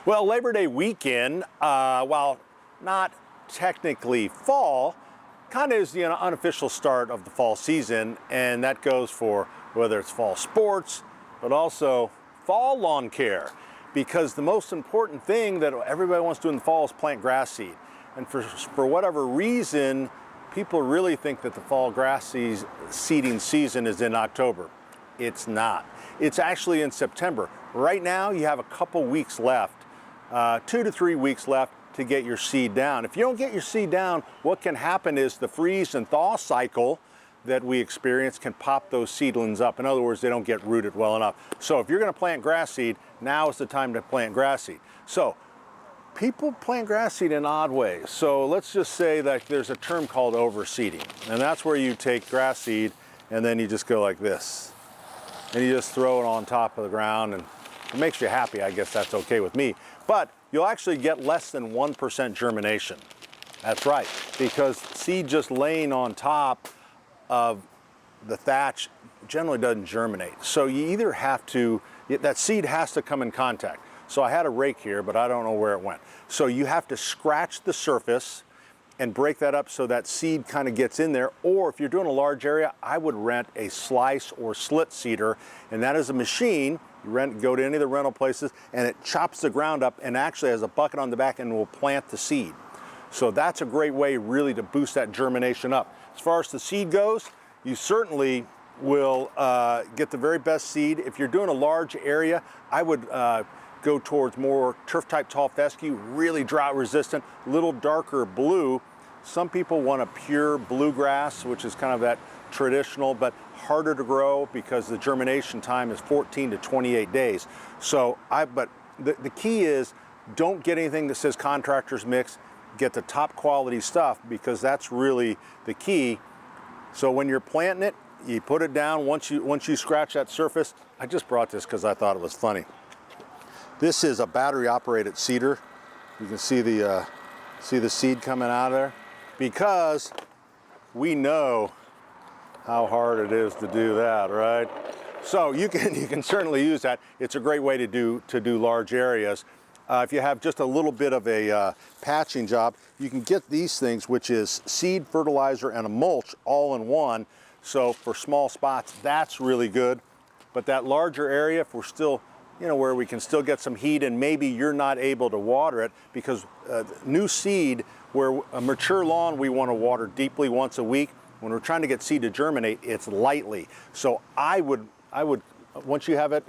Well, Labor Day weekend, while not technically fall, kind of is the unofficial start of the fall season, and that goes for whether it's fall sports, but also fall lawn care, because the most important thing that everybody wants to do in the fall is plant grass seed. And for whatever reason, people really think that the fall grass seeding season is in October. It's not. It's actually in September. Right now, you have a couple weeks left, 2 to 3 weeks left to get your seed down. If you don't get your seed down, what can happen is the freeze and thaw cycle that we experience can pop those seedlings up. In other words, they don't get rooted well enough. So if you're going to plant grass seed, now is the time to plant grass seed. So people plant grass seed in odd ways. So let's just say that there's a term called overseeding, and that's where you take grass seed and then you just go like this, and you just throw it on top of the ground, and it makes you happy. I guess that's okay with me. But you'll actually get less than 1% germination. That's right, because seed just laying on top of the thatch generally doesn't germinate. So you either have to, that seed has to come in contact. So I had a rake here, but I don't know where it went. So you have to scratch the surface and break that up so that seed kind of gets in there. Or if you're doing a large area, I would rent a slice or slit seeder, and that is a machine. You go to any of the rental places, and it chops the ground up and actually has a bucket on the back and will plant the seed. So that's a great way really to boost that germination up. As far as the seed goes, you certainly will get the very best seed. If you're doing a large area, I would go towards more turf type tall fescue, really drought resistant, a little darker blue. Some people want a pure bluegrass, which is kind of that traditional, but harder to grow because the germination time is 14 to 28 days. So but the key is don't get anything that says contractors mix. Get the top quality stuff, because that's really the key. So when you're planting it, you put it down. Once you scratch that surface, I just brought this because I thought it was funny. This is a battery operated seeder. You can see the seed coming out of there, because we know how hard it is to do that, right? So you can certainly use that. It's a great way to do large areas. If you have just a little bit of a patching job, you can get these things, which is seed, fertilizer, and a mulch all in one. So for small spots, that's really good. But that larger area, if we're still, where we can still get some heat and maybe you're not able to water it, because new seed, where a mature lawn, we want to water deeply once a week. When we're trying to get seed to germinate, it's lightly. So I would once you have it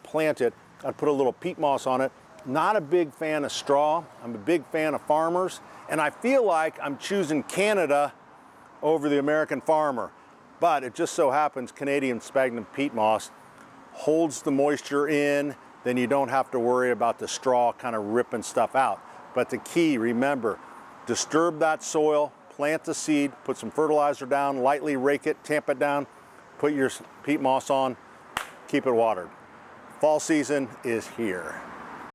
planted, I'd put a little peat moss on it. Not a big fan of straw. I'm a big fan of farmers, and I feel like I'm choosing Canada over the American farmer. But it just so happens Canadian sphagnum peat moss holds the moisture in, then you don't have to worry about the straw kind of ripping stuff out. But the key, remember, disturb that soil, plant the seed, put some fertilizer down, lightly rake it, tamp it down, put your peat moss on, keep it watered. Fall season is here.